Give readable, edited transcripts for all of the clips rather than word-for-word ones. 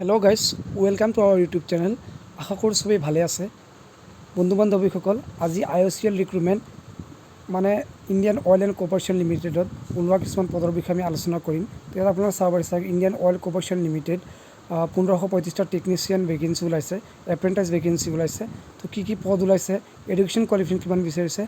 Hello' guys welcome to our YouTube channel. আশা কৰোঁ চবেই ভালে আছে। বন্ধু বান্ধৱীসকল, আজি IOCL ৰিক্ৰুটমেণ্ট মানে ইণ্ডিয়ান অইল এণ্ড কৰ্প'ৰেশ্যন লিমিটেডত ওলোৱা কিছুমান পদৰ বিষয়ে আমি আলোচনা কৰিম। ইয়াত আপোনালোকে চাব পাৰিছে ইণ্ডিয়ান অইল কৰ্প'ৰেশ্যন লিমিটেড 1535টা টেকনিচিয়ান ভেকেঞ্চি ওলাইছে, এপ্ৰেণ্টাইজ ভেকেঞ্চি ওলাইছে। তো কি পদ ওলাইছে, এডুকেশ্যন কোৱালিফিকেশ্যন কিমান বিচাৰিছে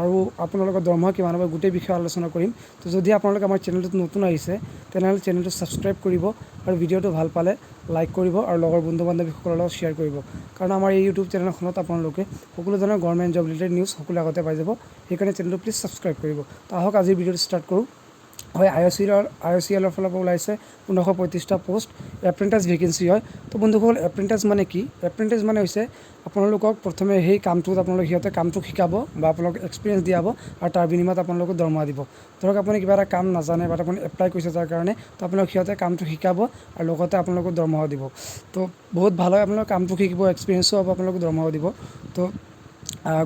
আৰু আপোনালোকৰ দৰমহা কিমান হ'ব, গোটেই বিষয়ে আলোচনা কৰিম। তো যদি আপোনালোকে আমাৰ চেনেলটোত নতুন আহিছে তেনেহ'লে চেনেলটো ছাবস্ক্ৰাইব কৰিব আৰু ভিডিঅ'টো ভাল পালে লাইক কৰিব আৰু লগৰ বন্ধু বান্ধৱীসকলৰ লগত শ্বেয়াৰ কৰিব। কাৰণ আমাৰ এই ইউটিউব চেনেলখনত আপোনালোকে সকলো ধৰণৰ গভৰ্ণমেণ্ট জব ৰিলেটেড নিউজ সকলো আগতে পাই যাব। সেইকাৰণে চেনেলটো প্লিজ ছাবস্ক্ৰাইব কৰিব। তো আহক আজিৰ ভিডিঅ'টো ষ্টাৰ্ট কৰোঁ। হয়, IOCLৰ ফালৰ পৰা ওলাইছে 1535টা পোষ্ট, এপ্ৰেণ্টাইজ ভেকেঞ্চি হয়। তো বন্ধুসকল, এপ্ৰেণ্টাইজ মানে কি? এপ্ৰেণ্টাইজ মানে হৈছে আপোনালোকক প্ৰথমে সেই কামটোত সিহঁতে কামটো শিকাব বা আপোনালোকক এক্সপিৰিয়েঞ্চ দিয়াব আৰু তাৰ বিনিময়ত আপোনালোকক দৰমহা দিব। ধৰক আপুনি কিবা এটা কাম নাজানে বা আপুনি এপ্লাই কৰিছে তাৰ কাৰণে, তো আপোনালোক সিহঁতে কামটো শিকাব আৰু লগতে আপোনালোকক দৰমহাও দিব। তো বহুত ভাল হয়, আপোনালোকৰ কামটো শিকিব, এক্সপিৰিয়েঞ্চো হ'ব, আপোনালোকক দৰমহাও দিব। তো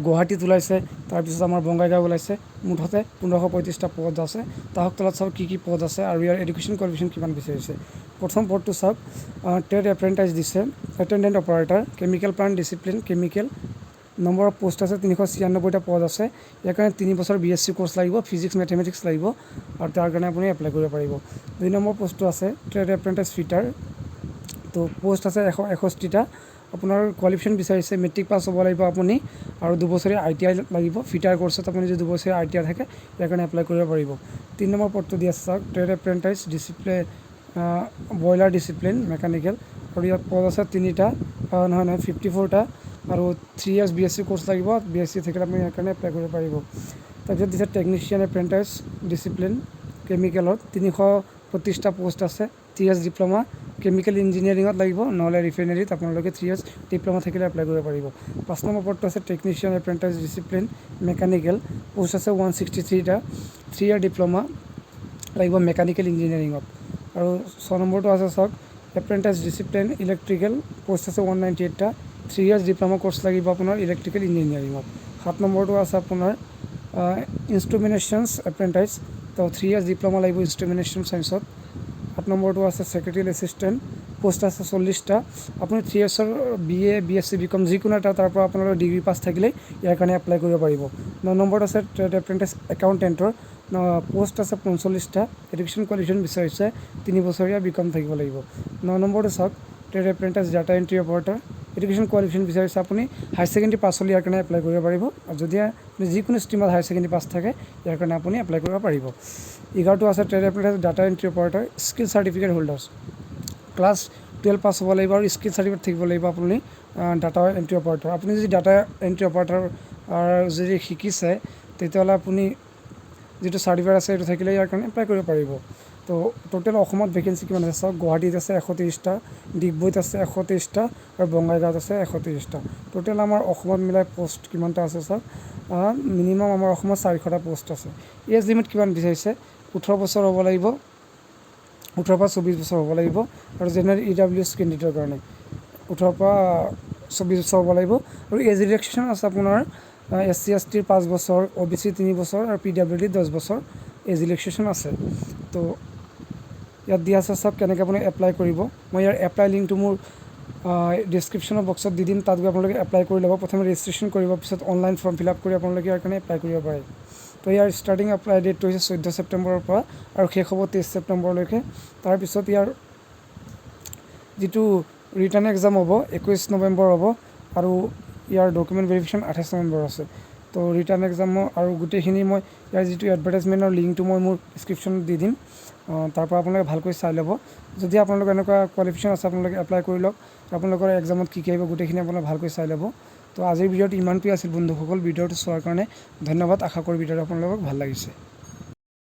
গুৱাহাটীত ওলাইছে, তাৰপিছত আমাৰ বঙাইগাঁও ওলাইছে। মুঠতে 1535টা পদ আছে। তাহক তলত চাওক কি পদ আছে আৰু ইয়াৰ এডুকেশ্যন কোৱালিফিকেশ্যন কিমান বিচাৰিছে। প্ৰথম পদটো চাওক, ট্ৰেড এপ্ৰেণ্টাইজ দিছে, attendant operator, chemical plant discipline chemical. Number of post আছে 396টা পদ আছে। ইয়াৰ কাৰণে 3 বছৰ BSc কোৰ্চ লাগিব, ফিজিক্স মেথমেটিক্স লাগিব আৰু তাৰ কাৰণে আপুনি এপ্লাই কৰিব পাৰিব। 2 নম্বৰ পোষ্টটো আছে ট্ৰেড এপ্ৰেণ্টাইজ ফিটাৰ। তো পোষ্ট আছে 161টা। আপোনাৰ কোৱালিফিকেশ্যন বিচাৰিছে মেট্ৰিক পাছ হ'ব লাগিব আপুনি আৰু 2 বছৰীয়া ITI লাগিব। ফিটাৰ কৰ্চত আপুনি যদি 2 বছৰীয়া ITI থাকে ইয়াৰ কাৰণে এপ্লাই কৰিব পাৰিব। 3 নম্বৰ পদটো দি আছে চাওক, trade apprentice discipline boiler discipline mechanical. আৰু ইয়াত পদ আছে 54টা আৰু 3 years BSc কোৰ্চ লাগিব। BSc থাকিলে আপুনি ইয়াৰ কাৰণে এপ্লাই কৰিব পাৰিব। তাৰপিছত দিছে টেকনিচিয়ান এপ্ৰেণ্টাইজ ডিচিপ্লিন কেমিকেলত 325টা পোষ্ট আছে। 3 years ডিপ্ল'মা কেমিকেল ইঞ্জিনিয়াৰিঙত লাগিব, নহ'লে ৰিফাইনেৰীত আপোনালোকে 3 years ডিপ্ল'মা থাকিলে এপ্লাই কৰিব পাৰিব। 5 নম্বৰ পদটো আছে টেকনিচিয়ান এপ্ৰেণ্টাইজ ডিচিপ্লিন মেকানিকেল, পোষ্ট আছে 163টা। 3 year ডিপ্ল'মা লাগিব মেকানিকেল ইঞ্জিনিয়াৰিঙত। আৰু 6 নম্বৰটো আছে চাওক, এপ্ৰেণ্টাইজ ডিচিপ্লিন ইলেক্ট্ৰিকেল, পোষ্ট আছে 198টা। 3 years ডিপ্ল'মা কোৰ্চ লাগিব আপোনাৰ ইলেক্ট্ৰিকেল ইঞ্জিনিয়াৰিঙত। 7 নম্বৰটো আছে আপোনাৰ ইনষ্ট্ৰুমেণ্টেশ্যনছ এপ্ৰেণ্টাইজ, তো 3 years ডিপ্ল'মা লাগিব ইনষ্ট্ৰুমেণ্টেশ্যন ছায়েন্সত। 8 নম্বৰটো আছে ছেক্ৰেটেৰিয়েল এছিষ্টেণ্ট, পোষ্ট আছে 40টা। আপুনি 3 years BA BSc BCom যিকোনো এটা তাৰ পৰা আপোনালোকৰ ডিগ্ৰী পাছ থাকিলেই ইয়াৰ কাৰণে এপ্লাই কৰিব পাৰিব। 9 নম্বৰত আছে ট্ৰেড এপ্ৰেণ্টাইজ একাউণ্টেণ্টৰ, পোষ্ট আছে 45টা। এডুকেশ্যন কোৱালিফিকেশ্যন বিচাৰিছে 3 বছৰীয়া BCom থাকিব লাগিব। 9 নম্বৰটো চাওক, trade apprentice data entry operator, education qualification বিচাৰিছে আপুনি হায়াৰ ছেকেণ্ডেৰী পাছ হ'লে ইয়াৰ কাৰণে এপ্লাই কৰিব পাৰিব। আৰু যদি আপুনি যিকোনো ষ্ট্ৰীমত হায়াৰ ছেকেণ্ডেৰী পাছ থাকে ইয়াৰ কাৰণে আপুনি এপ্লাই কৰিব পাৰিব। 11টো আছে trade apprentice data entry operator skill certificate holders, class 12 pass হ'ব লাগিব আৰু স্কিল চাৰ্টিফিকেট থাকিব লাগিব আপুনি ডাটা এণ্ট্ৰি অপাৰেটৰ। আপুনি যদি ডাটা এণ্ট্ৰি অপাৰেটৰ যদি শিকিছে তেতিয়াহ'লে আপুনি যিটো চাৰ্টিফিকেট আছে সেইটো থাকিলে ইয়াৰ কাৰণে এপ্লাই কৰিব পাৰিব। তো টোটেল অসমত ভেকেঞ্চি কিমান আছে চাওক, গুৱাহাটীত আছে 130টা, ডিগবৈত আছে 130টা আৰু বঙাইগাঁৱত আছে 130টা। টোটেল আমাৰ অসমত মিলাই পোষ্ট কিমানটা আছে চাওক, মিনিমাম আমাৰ অসমত 400টা পোষ্ট আছে। এজ লিমিট কিমান বিচাৰিছে, 18 বছৰ হ'ব লাগিব, 18 পৰা 24 বছৰ হ'ব লাগিব। আৰু জেনেৰেল EWS কেণ্ডিডেটৰ কাৰণে 18 পৰা 24 বছৰ হ'ব লাগিব। আৰু এজ ৰিলেক্সেশ্যন আছে আপোনাৰ SC ST 5 বছৰ, OBC 3 বছৰ আৰু PWD 10 বছৰ এজ ৰিলেক্সেশ্যন আছে। তো ইয়াত দিয়া আছে চাওক কেনেকৈ আপুনি এপ্লাই কৰিব। মই ইয়াৰ এপ্লাই লিংকটো মোৰ ডিছক্ৰিপশ্যনৰ বক্সত দি দিম, তাত গৈ আপোনালোকে এপ্লাই কৰি ল'ব। প্ৰথমে ৰেজিষ্ট্ৰেশ্যন কৰিব, পিছত অনলাইন ফৰ্ম ফিল আপ কৰি আপোনালোকে ইয়াৰ কাৰণে এপ্লাই কৰিব পাৰে। তো ইয়াৰ ষ্টাৰ্টিং এপ্লাই ডেটটো হৈছে 14 ছেপ্টেম্বৰৰ পৰা আৰু শেষ হ'ব 23 ছেপ্টেম্বৰলৈকে। তাৰপিছত ইয়াৰ যিটো ৰিটাৰ্ণ এক্সাম হ'ব 21 নৱেম্বৰ হ'ব আৰু ইয়াৰ ডকুমেণ্ট ভেৰিফিকেশ্যন 28 নৱেম্বৰ আছে। তো ৰিটাৰ্ণ এক্সামৰ আৰু গোটেইখিনি মই ইয়াৰ যিটো এডভাৰটাইজমেণ্টৰ লিংকটো মই মোৰ ডিছক্ৰিপশ্যনত দি দিম, তাৰ পৰা আপোনালোকে ভালকৈ চাই ল'ব। যদি আপোনালোকৰ এনেকুৱা কোৱালিফিকেশ্যন আছে আপোনালোকে এপ্লাই কৰি লওক। আপোনালোকৰ এক্সামত কি আহিব গোটেইখিনি আপোনালোকে ভালকৈ চাই ল'ব। তো আজিৰ ভিডিঅ'টো ইমানটোৱে আছিল বন্ধুসকল। ভিডিঅ'টো চোৱাৰ কাৰণে ধন্যবাদ। আশা কৰোঁ ভিডিঅ'টো আপোনালোকক ভাল লাগিছে।